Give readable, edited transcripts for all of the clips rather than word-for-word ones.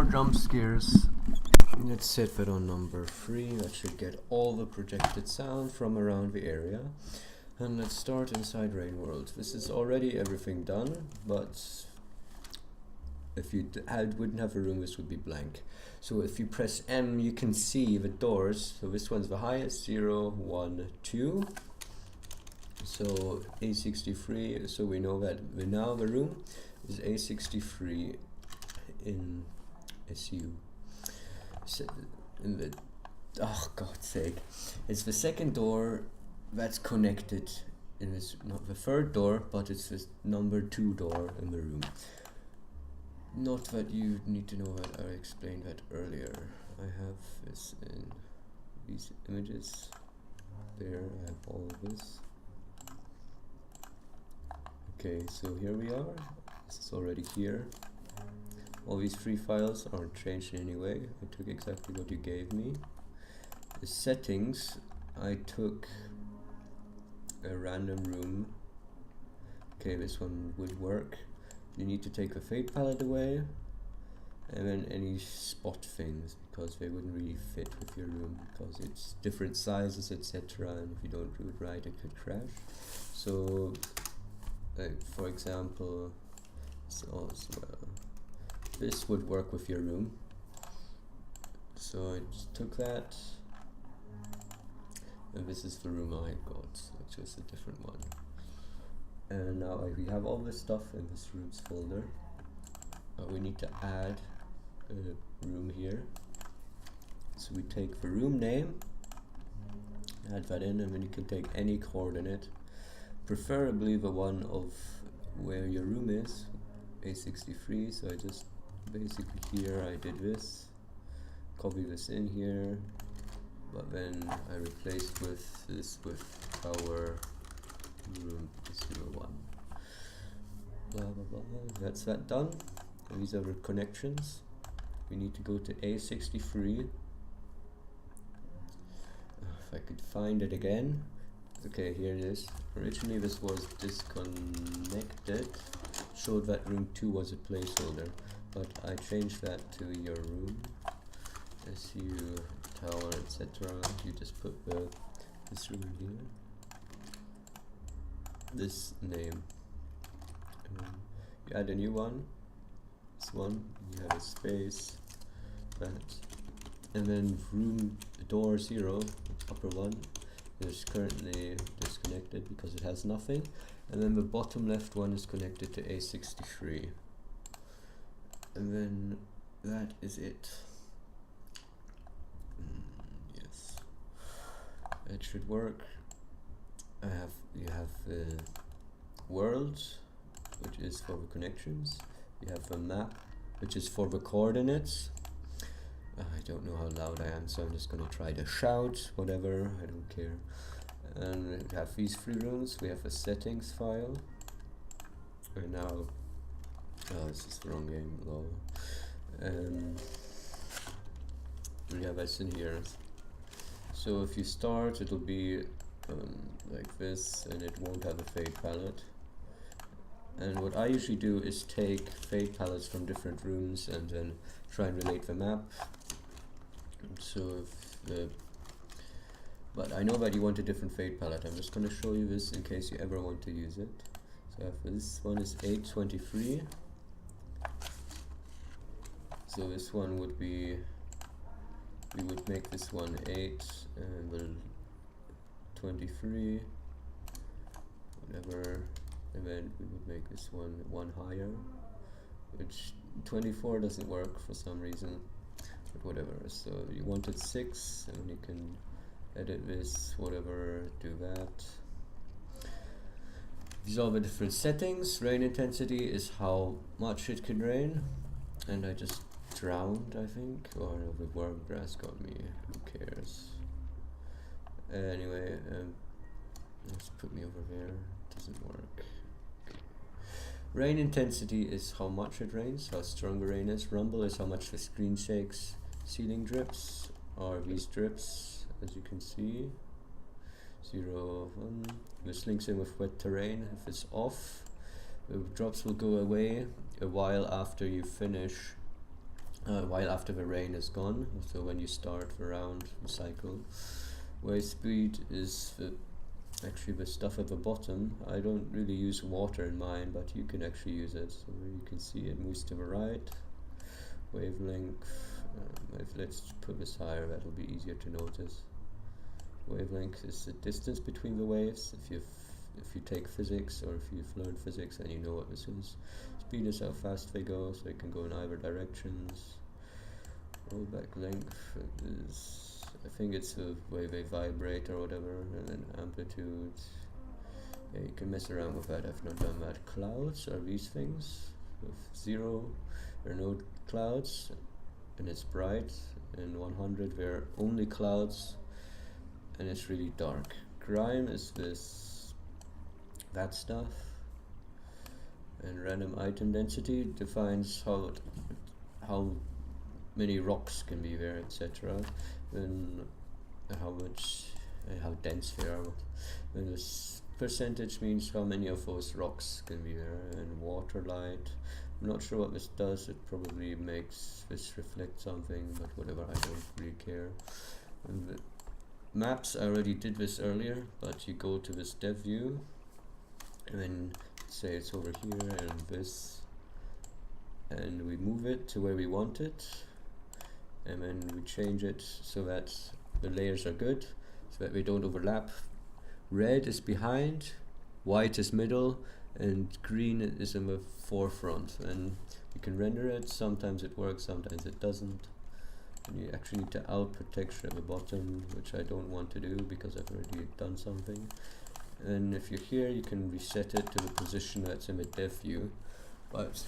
more jump scares. Let's set that on number 3. That should get all the projected sound from around the area. And let's start inside Rain World. This is already everything done, but if you wouldn't have a room, this would be blank. So if you press M, you can see the doors. So this one's the highest, 0, 1, 2. So A63, so we know that now the room is A63 in SU. So in the, oh God's sake, it's the second door that's connected in this, not the third door, but it's this number 2 door in the room. Not that you need to know that, I explained that earlier. I have this in these images. There, I have all of this. Okay, so here we are. This is already here. All these 3 files aren't changed in any way. I took exactly what you gave me. The settings, I took a random room. Okay, this one would work. You need to take the fade palette away, and then any spot things, because they wouldn't really fit with your room, because it's different sizes, etc. And if you don't do it right, it could crash. So, for example, this would work with your room. So I just took that, and this is the room I got, which is a different one. And now we have all this stuff in this rooms folder. We need to add a room here. So we take the room name, add that in, and then you can take any coordinate, preferably the one of where your room is, A63. So I just basically here I did this, copy this in here, but then I replaced with this with our room 01. Blah blah blah. That's that done. And these are the connections. We need to go to A63. If I could find it again. Okay, here it is. Originally this was disconnected. Showed that room 2 was a placeholder, but I changed that to your room. SU tower, etc. You just put this room here. This name. You add a new one. This one. You have a space. That. And then room door 0, upper one, is currently disconnected because it has nothing. And then the bottom left one is connected to A63. And then that is it. Yes. It should work. You have the world, which is for the connections. You have the map, which is for the coordinates. I don't know how loud I am, so I'm just gonna try to shout, whatever, I don't care. And we have these 3 rooms. We have a settings file. And now, oh, this is the wrong game, lol. We have this in here. So if you start, it'll be like this, and it won't have a fade palette. And what I usually do is take fade palettes from different rooms and then try and relate the map. So but I know that you want a different fade palette. I'm just going to show you this in case you ever want to use it. So this one is 823. So this one would be, we would make this one 8 and we'll 23, whatever, and then we would make this one higher, which 24 doesn't work for some reason, but whatever. So you wanted 6, and you can edit this, whatever, do that. These are the different settings. Rain intensity is how much it can rain, and I just drowned, I think, or no, the worm grass got me, who cares. Anyway, let's put me over there. It doesn't work. Okay. Rain intensity is how much it rains, how strong the rain is. Rumble is how much the screen shakes. Ceiling drips are these drips, as you can see. 0, 1. This links in with wet terrain. If it's off, the drops will go away a while after you finish while after the rain is gone, so when you start the round, the cycle. Wave speed is actually the stuff at the bottom. I don't really use water in mine, but you can actually use it. So you can see it moves to the right. Wavelength, let's put this higher, that'll be easier to notice. Wavelength is the distance between the waves. If you take physics, or if you've learned physics, then you know what this is. Speed is how fast they go, so they can go in either directions. Rollback length is, I think it's the way they vibrate or whatever, and then amplitude. Yeah, you can mess around with that. I've not done that. Clouds are these things. With 0, there are no clouds, and it's bright. And 100, there are only clouds, and it's really dark. Grime is that stuff. And random item density defines how many rocks can be there, etc. And how dense they are. And this percentage means how many of those rocks can be there. And water light, I'm not sure what this does. It probably makes this reflect something, but whatever, I don't really care. And the maps, I already did this earlier, but you go to this dev view, and then say it's over here and this, and we move it to where we want it, and then we change it so that the layers are good, so that they don't overlap. Red is behind, white is middle, and green is in the forefront. And you can render it. Sometimes it works, sometimes it doesn't. And you actually need to output texture at the bottom, which I don't want to do because I've already done something. And if you're here, you can reset it to the position that's in the dev view, but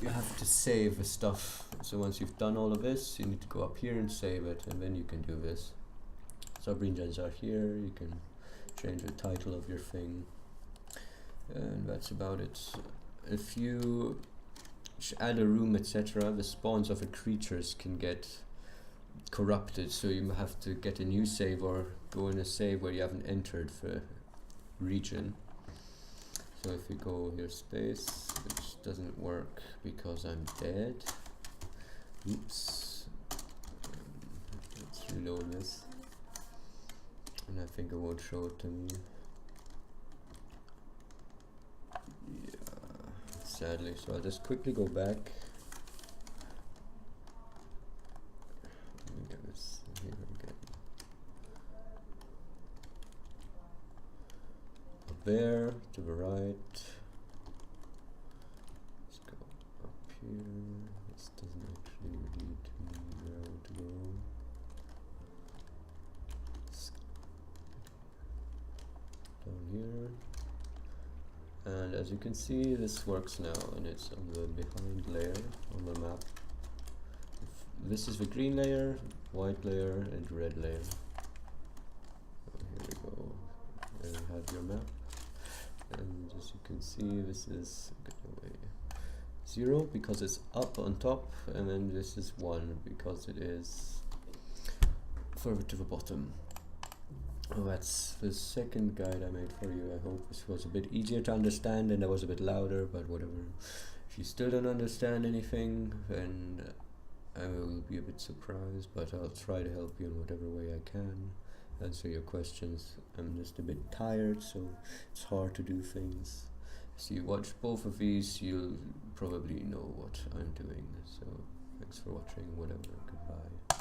you have to save the stuff. So once you've done all of this, you need to go up here and save it, and then you can do this. Subregions are here. You can change the title of your thing, and that's about it. If you add a room, etc., the spawns of the creatures can get corrupted, so you have to get a new save or go in a save where you haven't entered the region. So if we go here space, which doesn't work because I'm dead. Oops. Let's reload this. And I think it won't show it to me. Yeah, sadly. So I'll just quickly go back. Let me get this here again. There, to the right. Let's go up here. This doesn't actually lead to me where I want to go. Down here. And as you can see, this works now, and it's on the behind layer on the map. This is the green layer, white layer, and red layer. So here we go. There you have your map. And as you can see, this is 0 because it's up on top, and then this is 1 because it is further to the bottom. Oh, that's the second guide I made for you. I hope this was a bit easier to understand and I was a bit louder, but whatever. If you still don't understand anything, then I will be a bit surprised, but I'll try to help you in whatever way I can. Answer your questions. I'm just a bit tired, so it's hard to do things. So you watch both of these, you'll probably know what I'm doing. So thanks for watching, whatever, goodbye.